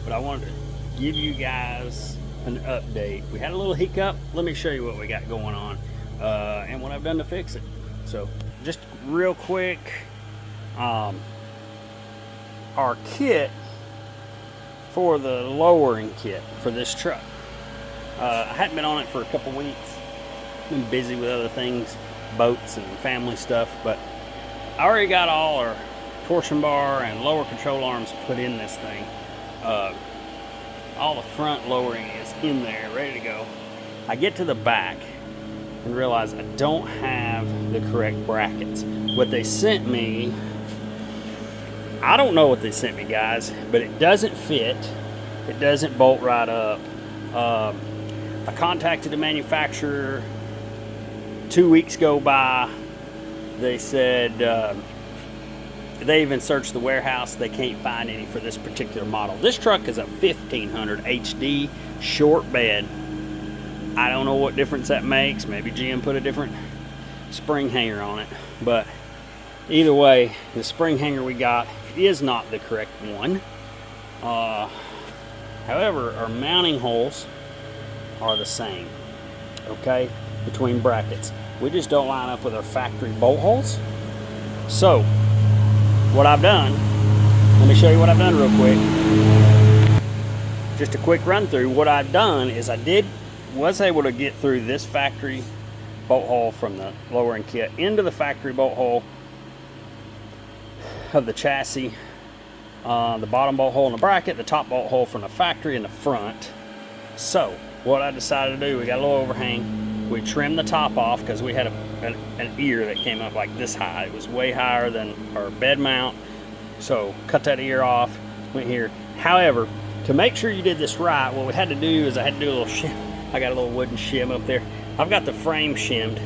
but I wanted to give you guys an update. We had a little hiccup. Let me show you what we got going on and what I've done to fix it. So just real quick, our kit for the lowering kit for this truck, I hadn't been on it for a couple weeks. Been busy with other things, boats and family stuff, but I already got all our torsion bar and lower control arms put in this thing. All the front lowering is in there, ready to go. I get to the back and realize I don't have the correct brackets. What they sent me, I don't know what they sent me, guys, but it doesn't fit. It doesn't bolt right up. I contacted the manufacturer. 2 weeks go by. They said they even searched the warehouse. They can't find any for this particular model. This truck is a 1500 HD short bed. I don't know what difference that makes. Maybe GM put a different spring hanger on it. But either way, the spring hanger we got is not the correct one. However, our mounting holes are the same, okay, between brackets. We just don't line up with our factory bolt holes. So what I've done, let me show you what I've done real quick. Just a quick run through. What I've done is I was able to get through this factory bolt hole from the lowering kit into the factory bolt hole of the chassis, the bottom bolt hole in the bracket, the top bolt hole from the factory in the front. So what I decided to do, we got a little overhang. We trimmed the top off because we had an ear that came up like this high. It was way higher than our bed mount. So cut that ear off, went here. However, to make sure you did this right, what we had to do is I had to do a little shim. I got a little wooden shim up there. I've got the frame shimmed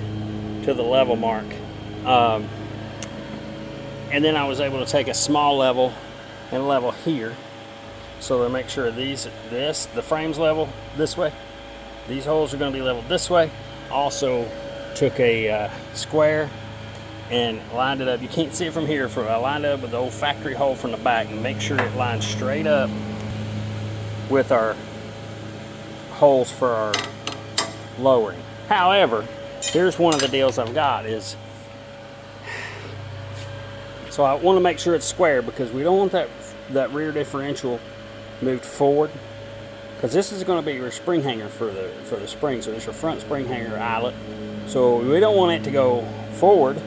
to the level mark. And then I was able to take a small level and level here. So to make sure the frame's level this way. These holes are going to be leveled this way. Also took a square and lined it up. You can't see it from here. I lined it up with the old factory hole from the back and make sure it lines straight up with our holes for our lowering. However, here's one of the deals I've got is, so I want to make sure it's square because we don't want that rear differential moved forward, because this is going to be your spring hanger for the spring. So this is your front spring hanger eyelet. So we don't want it to go forward,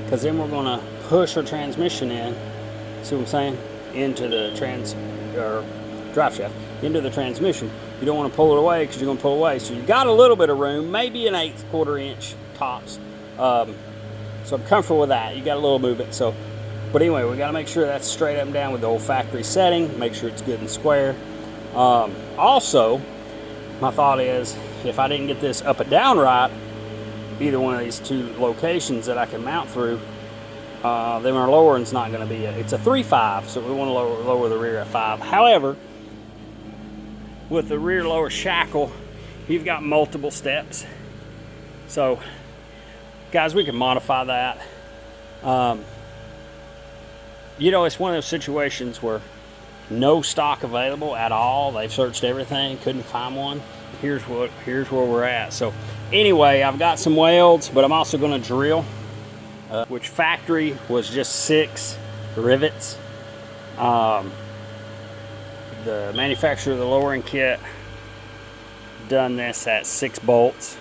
because then we're going to push our transmission in. See what I'm saying? Into the drive shaft, into the transmission. You don't want to pull it away because you're going to pull away. So you got a little bit of room, maybe an 1/8 quarter inch tops. So I'm comfortable with that. You got a little movement. So, but anyway, we got to make sure that's straight up and down with the old factory setting. Make sure it's good and square. Also, my thought is, if I didn't get this up and down right, either one of these two locations that I can mount through, then our lowering's not going to be it's a 3.5, so we want to lower the rear at 5. However, with the rear lower shackle, you've got multiple steps. So, guys, we can modify that. You know, it's one of those situations where no stock available at all. They've searched everything, couldn't find one. Here's where we're at. So anyway, I've got some welds, but I'm also going to drill, which factory was just 6 rivets. The manufacturer of the lowering kit done this at 6 bolts,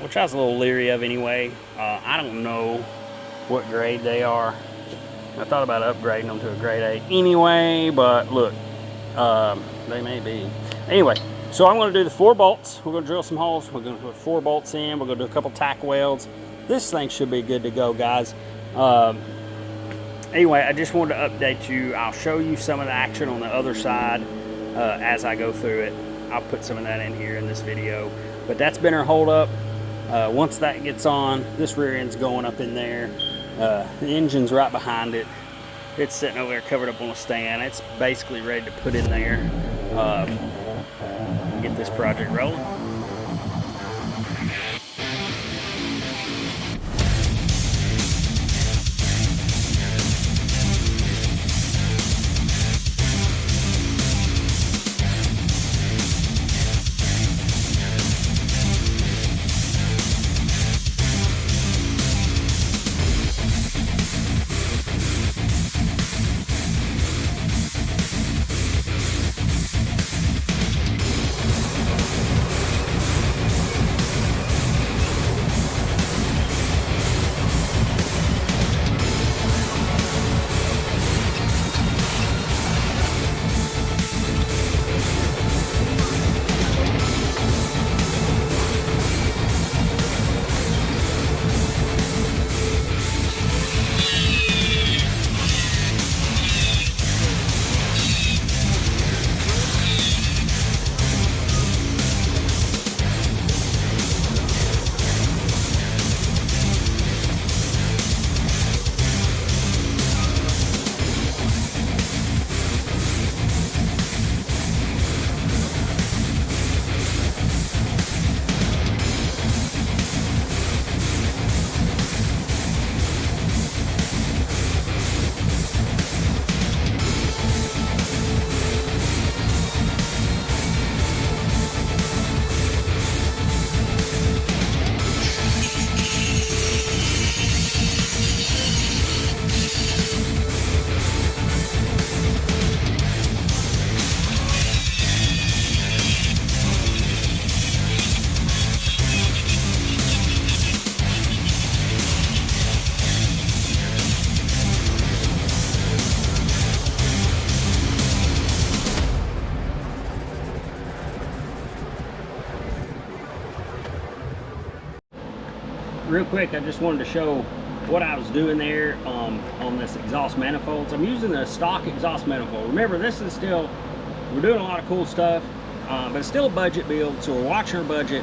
which I was a little leery of anyway. I don't know what grade they are. I thought about upgrading them to a grade 8 anyway, but look, they may be. Anyway, so I'm going to do the 4 bolts. We're going to drill some holes. We're going to put 4 bolts in. We're going to do a couple tack welds. This thing should be good to go, guys. Anyway, I just wanted to update you. I'll show you some of the action on the other side as I go through it. I'll put some of that in here in this video. But that's been our hold up. Once that gets on, this rear end's going up in there. The engine's right behind it. It's sitting over there covered up on a stand. It's basically ready to put in there. Get this project rolling. real quick, I just wanted to show what I was doing there on this exhaust manifolds. I'm using the stock exhaust manifold. Remember, this is still, we're doing a lot of cool stuff, but it's still a budget build, so we're watching our budget.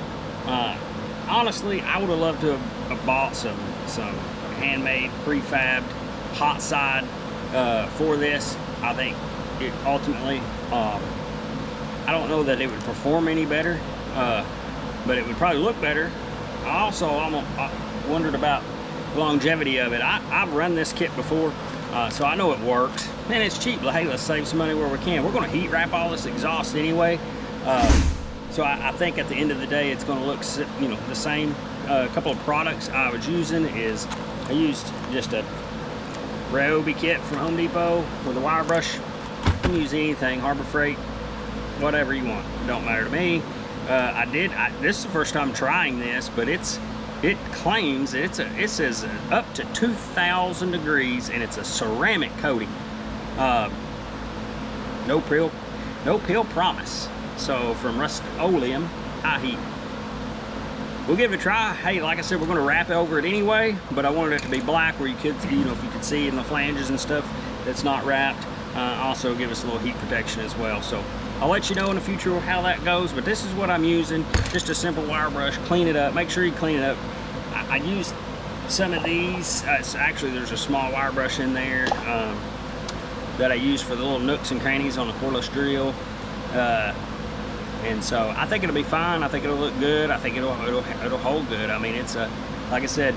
Honestly, I would have loved to have bought some handmade, prefabbed hot side for this. I think it ultimately, I don't know that it would perform any better, but it would probably look better. I wondered about the longevity of it. I've run this kit before, so I know it works, and it's cheap. Hey, let's save some money where we can. We're going to heat wrap all this exhaust anyway, so I think at the end of the day it's going to look, you know, the same. A couple of products I was using is I used just a Ryobi kit from Home Depot with a wire brush. You can use anything, Harbor Freight, whatever you want. Don't matter to me. This is the first time trying this, but it claims it says up to 2,000 degrees, and it's a ceramic coating. No pill promise. So from Rust-Oleum, high heat. We'll give it a try. Hey, like I said, we're going to wrap over it anyway, but I wanted it to be black where you could, you know, if you could see in the flanges and stuff that's not wrapped. Also give us a little heat protection as well. So I'll let you know in the future how that goes, but this is what I'm using. Just a simple wire brush. Clean it up. Make sure you clean it up. I used some of these. Actually, there's a small wire brush in there that I use for the little nooks and crannies on the cordless drill. And so I think it'll be fine. I think it'll look good. I think it'll hold good. I mean, it's like I said,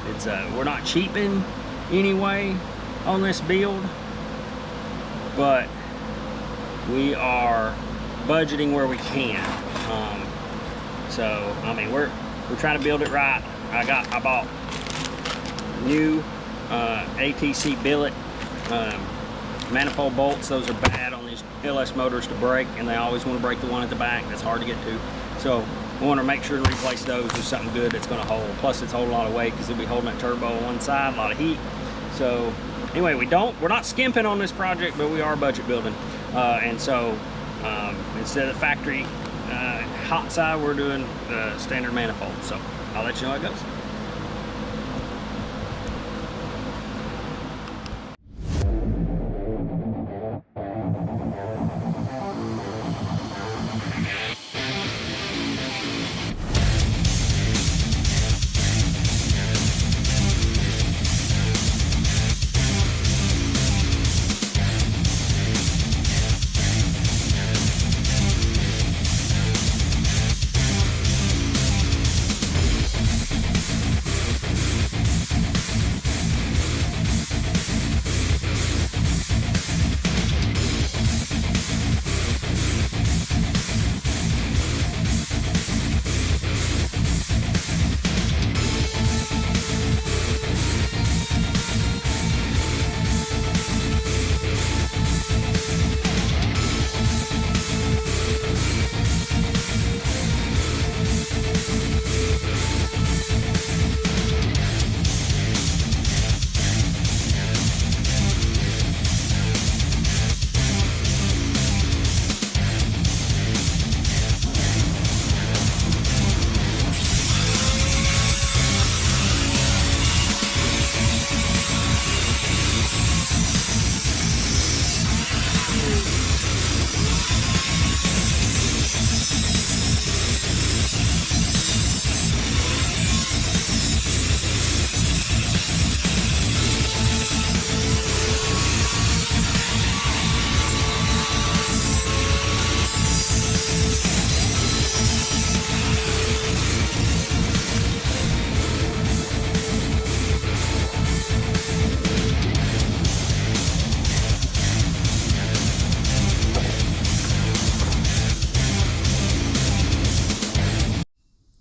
we're not cheaping anyway on this build, but we are budgeting where we can. So I mean, we're trying to build it right. I bought new ATC billet manifold bolts. Those are bad on these LS motors to break, and they always want to break the one at the back. That's hard to get to. So we want to make sure to replace those with something good that's going to hold. Plus, it's holding a lot of weight because it'll be holding that turbo on one side, a lot of heat. So anyway, we're not skimping on this project, but we are budget building. And so instead of the factory hot side, we're doing the standard manifold. So I'll let you know how it goes.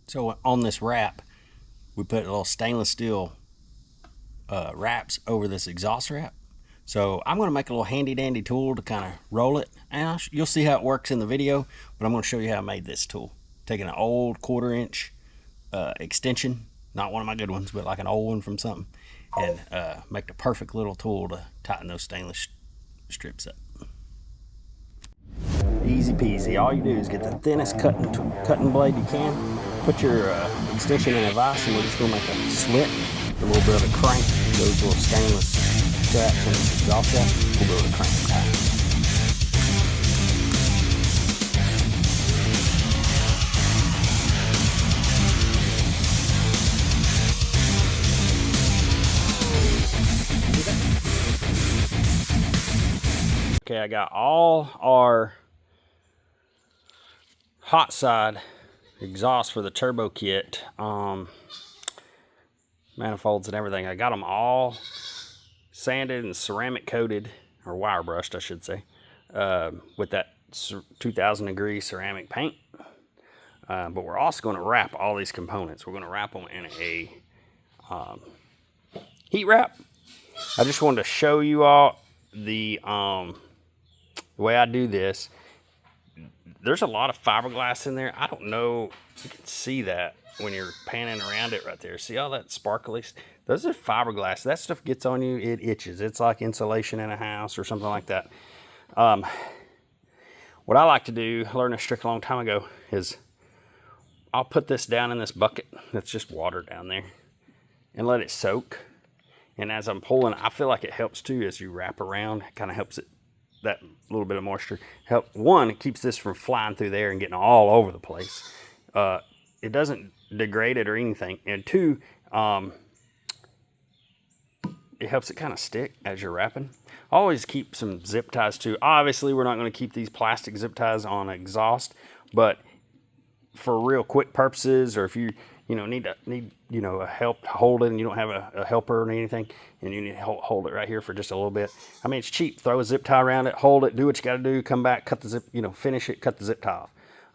So on this wrap, we put a little stainless steel wraps over this exhaust wrap. So I'm going to make a little handy dandy tool to kind of roll it, and you'll see how it works in the video, but I'm going to show you how I made this tool. Taking an old 1/4 inch extension, not one of my good ones, but like an old one from something, and make the perfect little tool to tighten those stainless strips up. Easy peasy. All you do is get the thinnest cutting blade you can, put your extension in a vise, and we're just going to make a slit, a little bit of a crank. Those little stainless straps and this exhaust strap, we'll be able to crank them tight. Okay, I got all our hot side exhaust for the turbo kit, manifolds and everything. I got them all sanded and ceramic coated, or wire brushed I should say, with that 2000 degree ceramic paint. But we're also going to wrap all these components. We're going to wrap them in a heat wrap. I just wanted to show you all the way I do this. There's a lot of fiberglass in there. I don't know if you can see that when you're panning around it right there. See all that sparkly? Those are fiberglass. That stuff gets on you, it itches. It's like insulation in a house or something like that. What I like to do, I learned this trick a long time ago, is I'll put this down in this bucket that's just water down there and let it soak. And as I'm pulling, I feel like it helps too as you wrap around. It kind of helps it, that little bit of moisture. One, it keeps this from flying through there and getting all over the place. It doesn't degrade it or anything. And two, it helps it kind of stick as you're wrapping. Always keep some zip ties too. Obviously, we're not going to keep these plastic zip ties on exhaust, but for real quick purposes, or if you need a help to hold it and you don't have a helper or anything, and you need to hold it right here for just a little bit. I mean, it's cheap. Throw a zip tie around it, hold it, do what you got to do, come back, cut the zip, finish it, cut the zip tie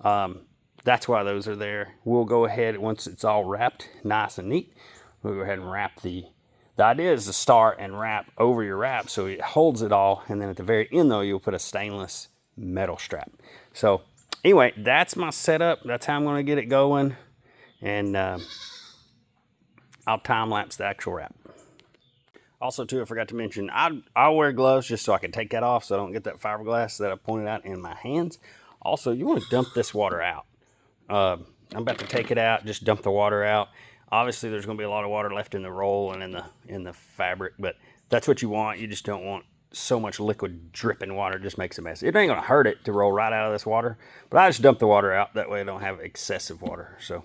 off. That's why those are there. We'll go ahead, once it's all wrapped nice and neat, we'll go ahead and wrap the idea is to start and wrap over your wrap so it holds it all, and then at the very end though, you'll put a stainless metal strap. So anyway, that's my setup. That's how I'm going to get it going, and I'll time lapse the actual wrap. Also too, I forgot to mention, I'll wear gloves just so I can take that off so I don't get that fiberglass that I pointed out in my hands. Also, you want to dump this water out. I'm about to take it out, just dump the water out. Obviously, there's going to be a lot of water left in the roll and in the fabric, but that's what you want. You just don't want so much liquid dripping water. It just makes a mess. It ain't going to hurt it to roll right out of this water, but I just dump the water out. That way I don't have excessive water. So.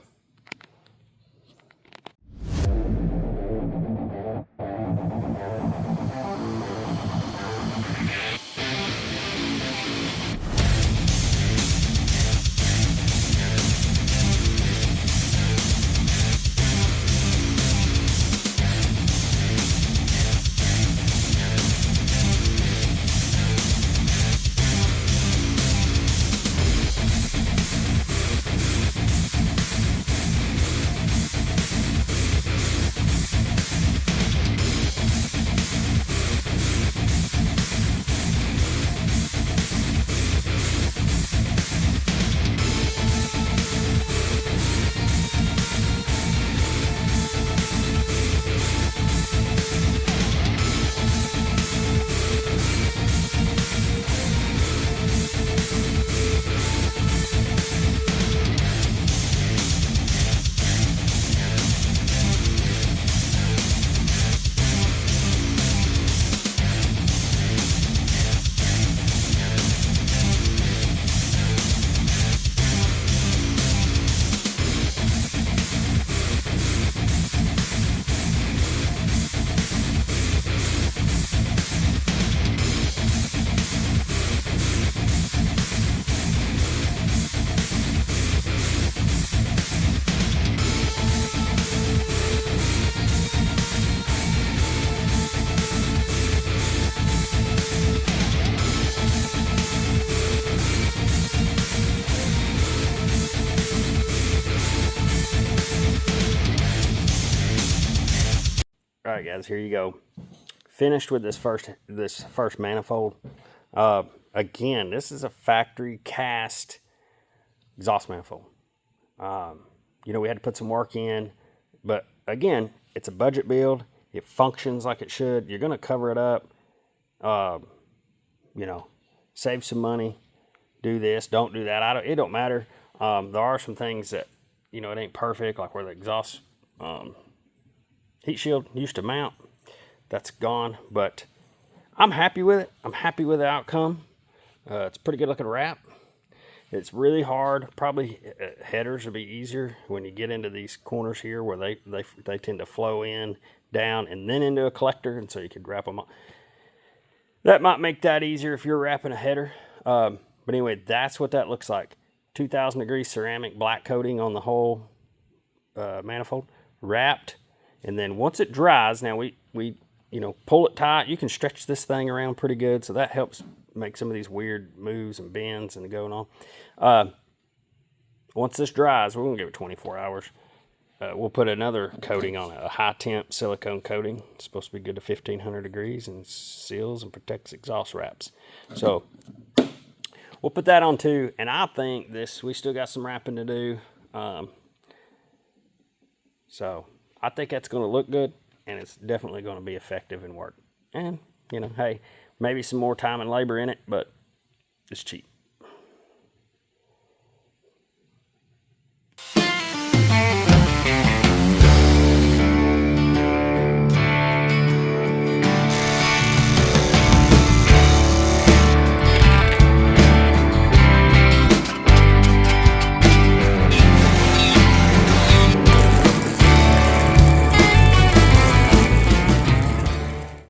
All right, guys, here you go. Finished with this first manifold. Again, this is a factory cast exhaust manifold. We had to put some work in, but again, it's a budget build. It functions like it should. You're going to cover it up. Save some money. Do this, don't do that. It don't matter. There are some things that you know, it ain't perfect, like where the exhaust heat shield used to mount. That's gone, but I'm happy with it. I'm happy with the outcome. It's a pretty good looking wrap. It's really hard. Probably headers will be easier when you get into these corners here where they tend to flow in, down, and then into a collector, and so you could wrap them up. That might make that easier if you're wrapping a header. But anyway, that's what that looks like. 2,000 degree ceramic black coating on the whole manifold, wrapped, and then once it dries, now we you know, pull it tight. You can stretch this thing around pretty good, so that helps make some of these weird moves and bends and going on. Once this dries, we're gonna give it 24 hours. We'll put another coating on it, a high temp silicone coating. It's supposed to be good to 1,500 degrees and seals and protects exhaust wraps. So we'll put that on too. And I think we still got some wrapping to do. So I think that's gonna look good, and it's definitely gonna be effective and work. And, you know, hey, maybe some more time and labor in it, but it's cheap.